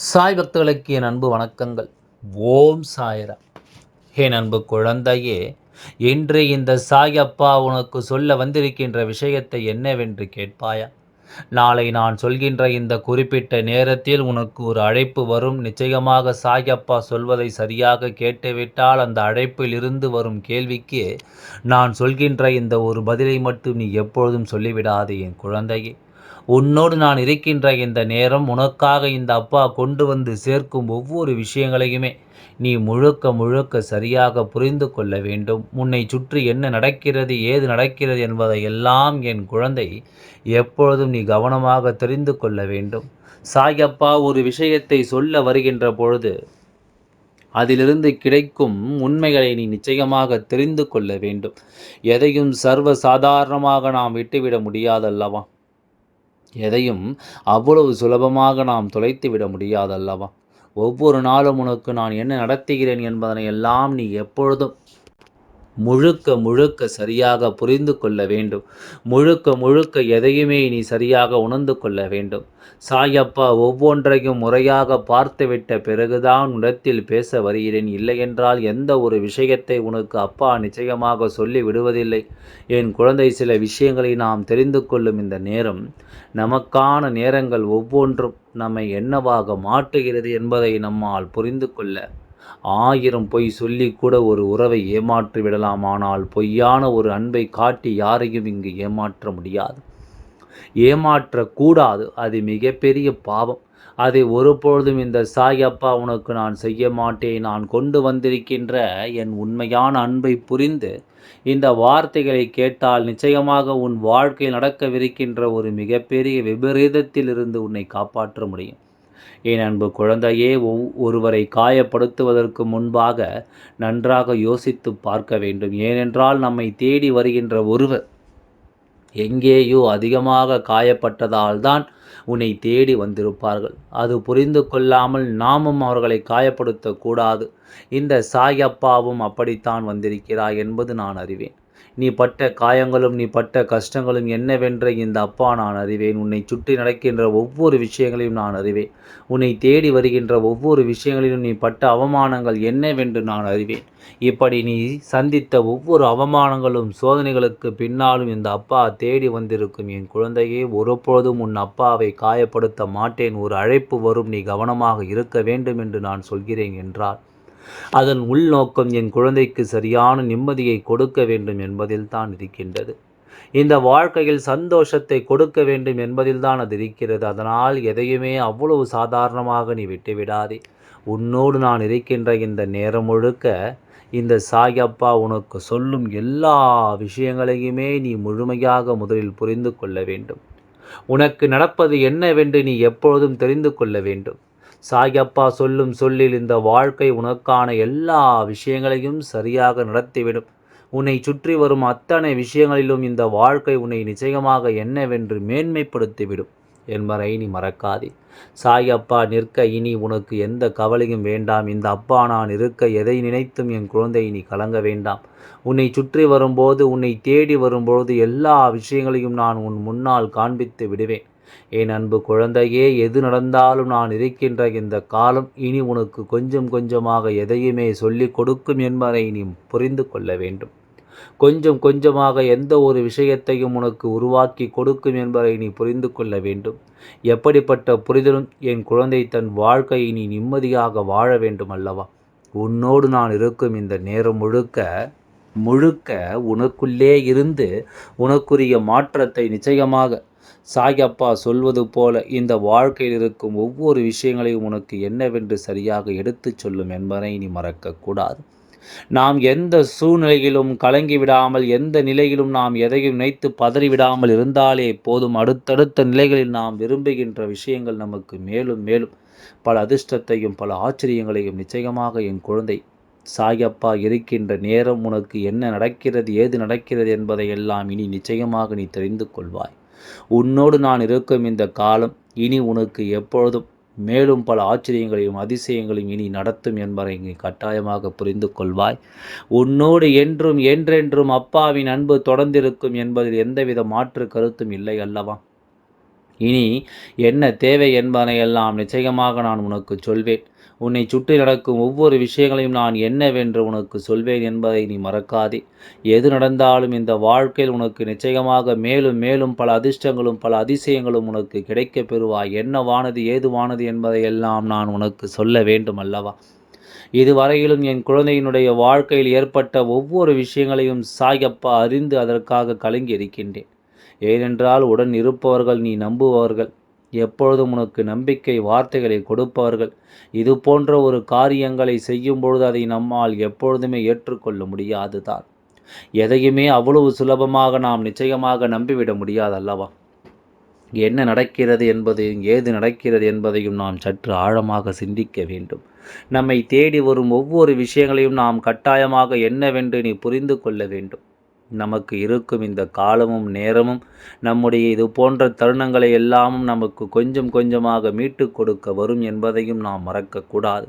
சாய் பக்தர்களுக்கு என் அன்பு வணக்கங்கள். ஓம் சாய்ராம். என் அன்பு குழந்தையே, இன்று இந்த சாய் அப்பா உனக்கு சொல்ல வந்திருக்கின்ற விஷயத்தை என்னவென்று கேட்பாயா? நாளை நான் சொல்கின்ற இந்த குறிப்பிட்ட நேரத்தில் உனக்கு ஒரு அழைப்பு வரும். நிச்சயமாக சாய் அப்பா சொல்வதை சரியாக கேட்டுவிட்டால் அந்த அழைப்பில் இருந்து வரும் கேள்விக்கு நான் சொல்கின்ற இந்த ஒரு பதிலை மட்டும் நீ எப்பொழுதும் சொல்லிவிடாதே என் குழந்தையே. உன்னோடு நான் இருக்கின்ற இந்த நேரம் உனக்காக இந்த அப்பா கொண்டு வந்து சேர்க்கும் ஒவ்வொரு விஷயங்களையுமே நீ முழுக்க முழுக்க சரியாக புரிந்து கொள்ள வேண்டும். உன்னை சுற்றி என்ன நடக்கிறது, ஏது நடக்கிறது என்பதை எல்லாம் என் குழந்தை எப்பொழுதும் நீ கவனமாக தெரிந்து கொள்ள வேண்டும். சாயப்பா ஒரு விஷயத்தை சொல்ல வருகின்ற பொழுது அதிலிருந்து கிடைக்கும் உண்மைகளை நீ நிச்சயமாக தெரிந்து கொள்ள வேண்டும். எதையும் சர்வ சாதாரணமாக நாம் விட்டுவிட முடியாதல்லவா? எதையும் அவ்வளவு சுலபமாக நாம் தொலைத்துவிட முடியாதல்லவா? ஒவ்வொரு நாளும் உனக்கு நான் என்ன நடத்துகிறேன் என்பதனை எல்லாம் நீ எப்பொழுதும் முழுக்க முழுக்க சரியாக புரிந்து கொள்ள வேண்டும். முழுக்க முழுக்க எதையுமே நீ சரியாக உணர்ந்து கொள்ள வேண்டும். சாயப்பா ஒவ்வொன்றையும் முறையாக பார்த்துவிட்ட பிறகுதான் உன்னிடத்தில் பேச வருகிறேன். இல்லையென்றால் எந்த ஒரு விஷயத்தை உனக்கு அப்பா நிச்சயமாக சொல்லி விடுவதில்லை. என் குழந்தை, சில விஷயங்களை நாம் தெரிந்து கொள்ளும் இந்த நேரம், நமக்கான நேரங்கள் ஒவ்வொன்றும் நம்மை என்னவாக மாற்றுகிறது என்பதை நம்மால் புரிந்து கொள்ள 1000 பொய் சொல்லி கூட ஒரு உறவை ஏமாற்றி விடலாம். ஆனால் பொய்யான ஒரு அன்பை காட்டி யாரையும் இங்கு ஏமாற்ற முடியாது, ஏமாற்றக்கூடாது. அது மிகப்பெரிய பாவம். அதை ஒருபொழுதும் இந்த சாய் அப்பா உனக்கு நான் செய்ய மாட்டேன். நான் கொண்டு வந்திருக்கின்ற என் உண்மையான அன்பை புரிந்து இந்த வார்த்தைகளை கேட்டால் நிச்சயமாக உன் வாழ்க்கையில் நடக்கவிருக்கின்ற ஒரு மிகப்பெரிய விபரீதத்திலிருந்து உன்னை காப்பாற்ற முடியும். என் அன்பு குழந்தையே, ஒருவரை காயப்படுத்துவதற்கு முன்பாக நன்றாக யோசித்து பார்க்க வேண்டும். ஏனென்றால் நம்மை தேடி வருகின்ற ஒருவர் எங்கேயோ அதிகமாக காயப்பட்டதால் தான் உன்னை தேடி வந்திருப்பார்கள். அது புரிந்து கொள்ளாமல் நாமும் அவர்களை காயப்படுத்தக்கூடாது. இந்த சாயப்பாவும் அப்படித்தான் வந்திருக்கிறாய் என்பது நான் அறிவேன். நீ பட்ட காயங்களும் நீ பட்ட கஷ்டங்களும் என்னவென்று இந்த அப்பா நான் அறிவேன். உன்னை சுற்றி நடக்கின்ற ஒவ்வொரு விஷயங்களையும் நான் அறிவேன். உன்னை தேடி வருகின்ற ஒவ்வொரு விஷயங்களிலும் நீ பட்ட அவமானங்கள் என்னவென்று நான் அறிவேன். இப்படி நீ சந்தித்த ஒவ்வொரு அவமானங்களும் சோதனைகளுக்கு பின்னாலும் இந்த அப்பா தேடி வந்திருக்கும் என் குழந்தையே. ஒருபொழுதும் உன் அப்பாவை காயப்படுத்த மாட்டேன். ஒரு அழைப்பு வரும், நீ கவனமாக இருக்க வேண்டும் என்று நான் சொல்கிறேன் என்றால் அதன் உள்நோக்கம் என் குழந்தைக்கு சரியான நிம்மதியை கொடுக்க வேண்டும் என்பதில் தான் இருக்கின்றது. இந்த வாழ்க்கையில் சந்தோஷத்தை கொடுக்க வேண்டும் என்பதில் தான் அது இருக்கிறது. அதனால் எதையுமே அவ்வளவு சாதாரணமாக நீ விட்டுவிடாதே. உன்னோடு நான் இருக்கின்ற இந்த நேரம் முழுக்க இந்த சாயப்பா உனக்கு சொல்லும் எல்லா விஷயங்களையுமே நீ முழுமையாக முதலில் புரிந்து கொள்ள வேண்டும். உனக்கு நடப்பது என்னவென்று நீ எப்பொழுதும் தெரிந்து கொள்ள வேண்டும். சாயப்பா சொல்லும் சொல்லில் இந்த வாழ்க்கை உனக்கான எல்லா விஷயங்களையும் சரியாக நடத்திவிடும். உன்னை சுற்றி வரும் அத்தனை விஷயங்களிலும் இந்த வாழ்க்கை உன்னை நிச்சயமாக என்னவென்று மேன்மைப்படுத்திவிடும் என்பதை நீ மறக்காதே. சாயப்பா நிற்க இனி உனக்கு எந்த கவலையும் வேண்டாம். இந்த அப்பா நான் இருக்க எதை நினைத்தும் என் குழந்தை நீ கலங்க வேண்டாம். உன்னை சுற்றி வரும்போது, உன்னை தேடி வரும்போது எல்லா விஷயங்களையும் நான் உன் முன்னால் காண்பித்து விடுவேன். என் அன்பு குழந்தையே, எது நடந்தாலும் நான் இருக்கின்ற இந்த காலம் இனி உனக்கு கொஞ்சம் கொஞ்சமாக எதையுமே சொல்லிக் கொடுக்கும் என்பதை நீ புரிந்து கொள்ள வேண்டும். கொஞ்சம் கொஞ்சமாக எந்த ஒரு விஷயத்தையும் உனக்கு உருவாக்கி கொடுக்கும் என்பதை நீ புரிந்து கொள்ள வேண்டும். எப்படிப்பட்ட புரிதலும் என் குழந்தை, தன் வாழ்க்கையை நீ நிம்மதியாக வாழ வேண்டும் அல்லவா? உன்னோடு நான் இருக்கும் இந்த நேரம் முழுக்க முழுக்க உனக்குள்ளே இருந்து உனக்குரிய மாற்றத்தை நிச்சயமாக சாயப்பா சொல்வது போல இந்த வாழ்க்கையில் இருக்கும் ஒவ்வொரு விஷயங்களையும் உனக்கு என்னவென்று சரியாக எடுத்துச் சொல்லும் என்பதை நீ மறக்கக்கூடாது. நாம் எந்த சூழ்நிலையிலும் கலங்கிவிடாமல், எந்த நிலையிலும் நாம் எதையும் நினைத்து பதறிவிடாமல் இருந்தாலே போதும். அடுத்தடுத்த நிலைகளில் நாம் விரும்புகின்ற விஷயங்கள் நமக்கு மேலும் மேலும் பல அதிர்ஷ்டத்தையும் பல ஆச்சரியங்களையும் நிச்சயமாக என் குழந்தை சாயப்பா இருக்கின்ற நேரம் உனக்கு என்ன நடக்கிறது, ஏது நடக்கிறது என்பதை எல்லாம் இனி நிச்சயமாக நீ தெரிந்து கொள்வாய். உன்னோடு நான் இருக்கும் இந்த காலம் இனி உனக்கு எப்பொழுதும் மேலும் பல ஆச்சரியங்களையும் அதிசயங்களையும் இனி நடத்தும் என்பதை நீ கட்டாயமாக புரிந்து கொள்வாய். உன்னோடு என்றும் என்றென்றும் அப்பாவின் அன்பு தொடர்ந்திருக்கும் என்பதில் எந்தவித மாற்று கருத்தும் இல்லை அல்லவா? இனி என்ன தேவை என்பதனையெல்லாம் நிச்சயமாக நான் உனக்கு சொல்வேன். உன்னை சுற்றி நடக்கும் ஒவ்வொரு விஷயங்களையும் நான் என்னவென்று உனக்கு சொல்வேன் என்பதை நீ மறக்காதே. எது நடந்தாலும் இந்த வாழ்க்கையில் உனக்கு நிச்சயமாக மேலும் மேலும் பல அதிர்ஷ்டங்களும் பல அதிசயங்களும் உனக்கு கிடைக்கப் பெறுவாய். என்னவானது ஏதுவானது என்பதையெல்லாம் நான் உனக்கு சொல்ல வேண்டும் அல்லவா? இதுவரையிலும் என் குழந்தையினுடைய வாழ்க்கையில் ஏற்பட்ட ஒவ்வொரு விஷயங்களையும் சாயப்பா அறிந்து அதற்காக கலங்கி இருக்கின்றேன். ஏனென்றால் உடன் இருப்பவர்கள் நீ நம்புபவர்கள், எப்பொழுதும் உனக்கு நம்பிக்கை வார்த்தைகளை கொடுப்பவர்கள். இது போன்ற ஒரு காரியங்களை செய்யும் பொழுது அதை நம்மால் எப்பொழுதுமே ஏற்றுக்கொள்ள முடியாதுதான். எதையுமே அவ்வளவு சுலபமாக நாம் நிச்சயமாக நம்பிவிட முடியாது அல்லவா? என்ன நடக்கிறது என்பதையும் ஏது நடக்கிறது என்பதையும் நாம் சற்று ஆழமாக சிந்திக்க வேண்டும். நம்மை தேடி வரும் ஒவ்வொரு விஷயங்களையும் நாம் கட்டாயமாக என்னவென்று நீ புரிந்து கொள்ள வேண்டும். நமக்கு இருக்கும் இந்த காலமும் நேரமும் நம்முடைய இது போன்ற தருணங்களை எல்லாமும் நமக்கு கொஞ்சம் கொஞ்சமாக மீட்டு கொடுக்க வரும் என்பதையும் நாம் மறக்கக்கூடாது.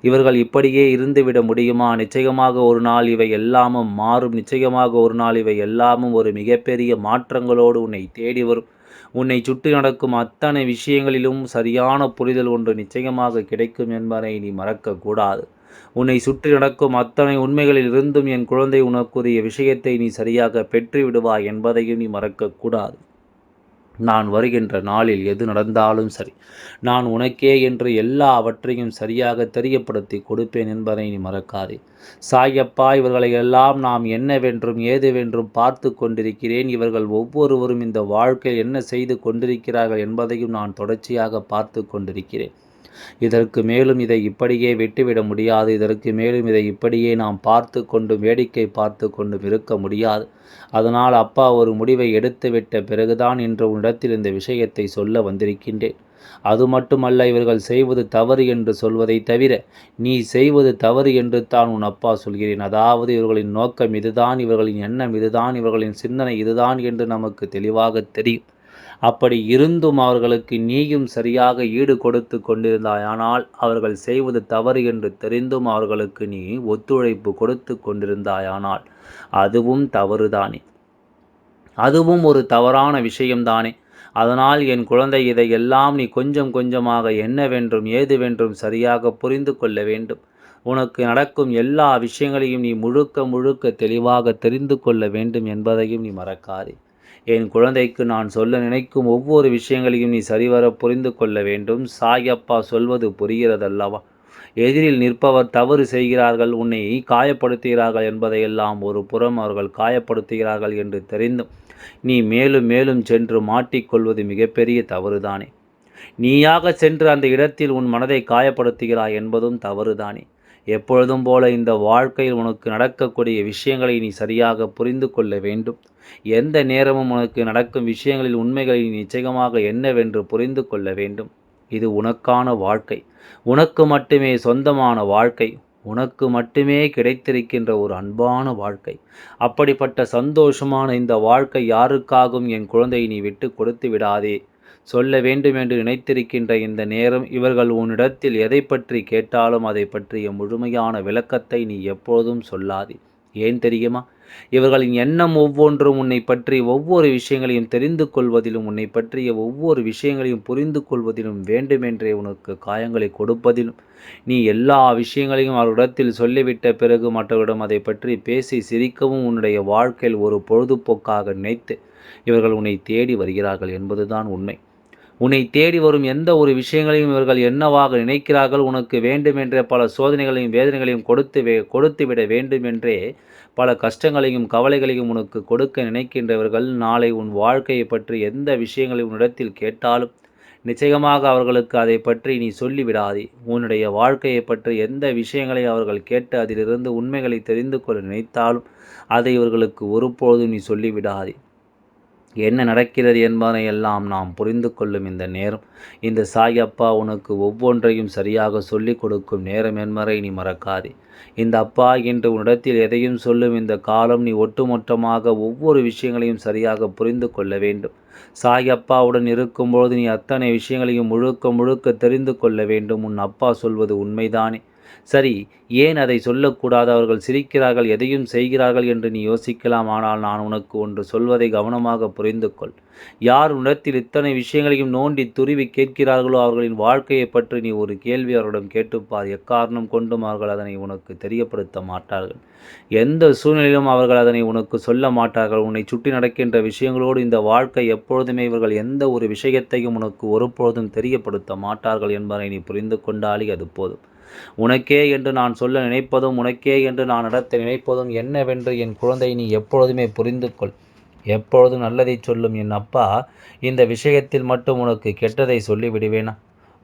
இவர்கள் இப்படியே இருந்துவிட முடியுமா? நிச்சயமாக ஒரு நாள் இவை எல்லாமும் மாறும். நிச்சயமாக ஒரு நாள் இவை எல்லாமும் ஒரு மிகப்பெரிய மாற்றங்களோடு உன்னை தேடி வரும். உன்னை சுற்றி நடக்கும் அத்தனை விஷயங்களிலும் சரியான புரிதல் ஒன்று நிச்சயமாக கிடைக்கும் என்பதை நீ மறக்கக்கூடாது. உன்னை சுற்றி நடக்கும் அத்தனை உண்மைகளில் இருந்தும் என் குழந்தை உனக்குரிய விஷயத்தை நீ சரியாக பெற்று விடுவாய் என்பதையும் நீ மறக்கக்கூடாது. நான் வருகின்ற நாளில் எது நடந்தாலும் சரி, நான் உனக்கே என்று எல்லாவற்றையும் சரியாக தெரியப்படுத்தி கொடுப்பேன் என்பதை நீ மறக்காதே. சாயப்பா, இவர்களை எல்லாம் நாம் என்னவென்றும் ஏதுவென்றும் பார்த்து கொண்டிருக்கிறேன். இவர்கள் ஒவ்வொருவரும் இந்த வாழ்க்கையில் என்ன செய்து கொண்டிருக்கிறார்கள் என்பதையும் நான் தொடர்ச்சியாக பார்த்து கொண்டிருக்கிறேன். இதற்கு மேலும் இதை இப்படியே விட்டுவிட முடியாது. இதற்கு மேலும் இதை இப்படியே நாம் பார்த்து கொண்டும் வேடிக்கை பார்த்து கொண்டும் இருக்க முடியாது. அதனால் அப்பா ஒரு முடிவை எடுத்துவிட்ட பிறகுதான் இன்று உன்னிடத்தில் இந்த விஷயத்தை சொல்ல வந்திருக்கின்றேன். அது மட்டுமல்ல, இவர்கள் செய்வது தவறு என்று சொல்வதை தவிர நீ செய்வது தவறு என்று தான் உன் அப்பா சொல்கிறேன். அதாவது இவர்களின் நோக்கம் இதுதான், இவர்களின் எண்ணம் இதுதான், இவர்களின் சிந்தனை இதுதான் என்று நமக்கு தெளிவாக தெரியும். அப்படி இருந்தும் அவர்களுக்கு நீயும் சரியாக ஈடு கொடுத்து கொண்டிருந்தாயானால், அவர்கள் செய்வது தவறு என்று தெரிந்தும் அவர்களுக்கு நீ ஒத்துழைப்பு கொடுத்து கொண்டிருந்தாயானால் அதுவும் தவறுதானே? அதுவும் ஒரு தவறான விஷயம்தானே? அதனால் என் குழந்தை, இதையெல்லாம் நீ கொஞ்சம் கொஞ்சமாக என்னவென்றும் ஏதுவென்றும் சரியாக புரிந்து கொள்ள வேண்டும். உனக்கு நடக்கும் எல்லா விஷயங்களையும் நீ முழுக்க முழுக்க தெளிவாக தெரிந்து கொள்ள வேண்டும் என்பதையும் நீ மறக்காதே. என் குழந்தைக்கு நான் சொல்ல நினைக்கும் ஒவ்வொரு விஷயங்களையும் நீ சரிவர புரிந்து கொள்ள வேண்டும். சாயப்பா சொல்வது புரிகிறதல்லவா? எதிரில் நிற்பவர் தவறு செய்கிறார்கள், உன்னை காயப்படுத்துகிறார்கள் என்பதையெல்லாம் ஒரு புறம் அவர்கள் காயப்படுத்துகிறார்கள் என்று தெரிந்தும் நீ மேலும் மேலும் சென்று மாட்டிக்கொள்வது மிகப்பெரிய தவறுதானே? நீயாக சென்று அந்த இடத்தில் உன் மனதை காயப்படுத்துகிறாய் என்பதும் தவறுதானே? எப்பொழுதும் போல இந்த வாழ்க்கையில் உனக்கு நடக்கக்கூடிய விஷயங்களை நீ சரியாக புரிந்து கொள்ள வேண்டும். எந்த நேரமும் உனக்கு நடக்கும் விஷயங்களில் உண்மைகளை நிச்சயமாக என்னவென்று புரிந்து கொள்ள வேண்டும். இது உனக்கான வாழ்க்கை, உனக்கு மட்டுமே சொந்தமான வாழ்க்கை, உனக்கு மட்டுமே கிடைத்திருக்கின்ற ஒரு அன்பான வாழ்க்கை. அப்படிப்பட்ட சந்தோஷமான இந்த வாழ்க்கை யாருக்காகவும் என் குழந்தையை நீ விட்டு கொடுத்து விடாதே. சொல்ல வேண்டும் என்று நினைத்திருக்கின்ற இந்த நேரம், இவர்கள் உன்னிடத்தில் எதை பற்றி கேட்டாலும் அதை பற்றிய முழுமையான விளக்கத்தை நீ எப்போதும் சொல்லாதே. ஏன் தெரியுமா? இவர்களின் எண்ணம் ஒவ்வொன்றும் உன்னை பற்றி ஒவ்வொரு விஷயங்களையும் தெரிந்து கொள்வதிலும், உன்னை பற்றிய ஒவ்வொரு விஷயங்களையும் புரிந்து கொள்வதிலும், வேண்டுமென்றே உனக்கு காயங்களை கொடுப்பதிலும், நீ எல்லா விஷயங்களையும் அவரிடத்தில் சொல்லிவிட்ட பிறகு மற்றவரிடம் அதை பற்றி பேசி சிரிக்கவும் உன்னுடைய வாழ்க்கையில் ஒரு பொழுதுபோக்காக நினைத்து இவர்கள் உன்னை தேடி வருகிறார்கள் என்பதுதான் உண்மை. உன்னை தேடி வரும் எந்த ஒரு விஷயங்களையும் இவர்கள் என்னவாக நினைக்கிறார்கள், உனக்கு வேண்டுமென்றே பல சோதனைகளையும் வேதனைகளையும் கொடுத்துவிட வேண்டுமென்றே பல கஷ்டங்களையும் கவலைகளையும் உனக்கு கொடுக்க நினைக்கின்றவர்கள் நாளை உன் வாழ்க்கையை பற்றி எந்த விஷயங்களை உன்னிடத்தில் கேட்டாலும் நிச்சயமாக அவர்களுக்கு அதை பற்றி நீ சொல்லிவிடாதே. உன்னுடைய வாழ்க்கையை பற்றி எந்த விஷயங்களை அவர்கள் கேட்டு அதிலிருந்து உண்மைகளை தெரிந்து கொள்ள நினைத்தாலும் அதை இவர்களுக்கு ஒருபோதும் நீ சொல்லிவிடாதே. என்ன நடக்கிறது என்பதை எல்லாம் நாம் புரிந்து கொள்ளும் இந்த நேரம், இந்த சாயப்பா உனக்கு ஒவ்வொன்றையும் சரியாக சொல்லிக் கொடுக்கும் நேரம் என்பதை நீ மறக்காதே. இந்த அப்பா இன்று உன்னிடத்தில் எதையும் சொல்லும் இந்த காலம் நீ ஒட்டுமொத்தமாக ஒவ்வொரு விஷயங்களையும் சரியாக புரிந்து கொள்ள வேண்டும். சாயப்பாவுடன் இருக்கும்போது நீ அத்தனை விஷயங்களையும் முழுக்க முழுக்க தெரிந்து கொள்ள வேண்டும். உன் அப்பா சொல்வது உண்மைதானே? சரி, ஏன் அதை சொல்லக்கூடாது? அவர்கள் சிரிக்கிறார்கள், எதையும் செய்கிறார்கள் என்று நீ யோசிக்கலாம். ஆனால் நான் உனக்கு ஒன்று சொல்வதை கவனமாக புரிந்து கொள். யார் உன்னிடத்தில் இத்தனை விஷயங்களையும் நோண்டி துருவி கேட்கிறார்களோ அவர்களின் வாழ்க்கையைப் பற்றி நீ ஒரு கேள்வி அவர்களிடம் கேட்டுப்பார். எக்காரணம் கொண்டும் அவர்கள் அதனை உனக்கு தெரியப்படுத்த மாட்டார்கள். எந்த சூழ்நிலையிலும் அவர்கள் அதனை உனக்கு சொல்ல மாட்டார்கள். உன்னை சுற்றி நடக்கின்ற விஷயங்களோடு இந்த வாழ்க்கை எப்பொழுதுமே இவர்கள் எந்த ஒரு விஷயத்தையும் உனக்கு ஒருபொழுதும் தெரியப்படுத்த மாட்டார்கள் என்பதை நீ புரிந்து கொண்டாலே அது போதும். உனக்கே என்று நான் சொல்ல நினைப்பதும் உனக்கே என்று நான் நடத்த நினைப்பதும் என்னவென்று என் குழந்தை நீ எப்பொழுதுமே புரிந்து கொள். எப்பொழுதும் நல்லதை சொல்லும் என் அப்பா இந்த விஷயத்தில் மட்டும் உனக்கு கெட்டதை சொல்லிவிடுவேனா?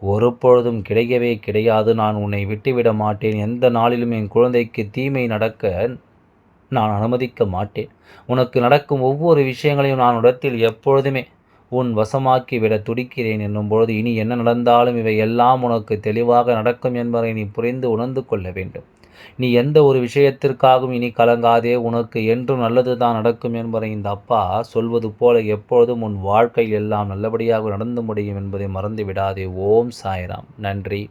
ஒரு பொழுதும் கிடையவே கிடையாது. நான் உன்னை விட்டுவிட மாட்டேன். எந்த நாளிலும் என் குழந்தைக்கு தீமை நடக்க நான் அனுமதிக்க மாட்டேன். உனக்கு நடக்கும் ஒவ்வொரு விஷயங்களையும் நான் உன்னிடத்தில் எப்பொழுதுமே உன் வசமாக்கி விட துடிக்கிறேன் என்னும்பொழுது இனி என்ன நடந்தாலும் இவை எல்லாம் உனக்கு தெளிவாக நடக்கும் என்பதை நீ புரிந்து உணர்ந்து கொள்ள வேண்டும். நீ எந்த ஒரு விஷயத்திற்காகவும் இனி கலங்காதே. உனக்கு என்றும் நல்லது தான் நடக்கும் என்பதை இந்த அப்பா சொல்வது போல எப்பொழுதும் உன் வாழ்க்கையில் எல்லாம் நல்லபடியாக நடந்து முடியும் என்பதை மறந்து விடாதே. ஓம் சாய்ராம். நன்றி.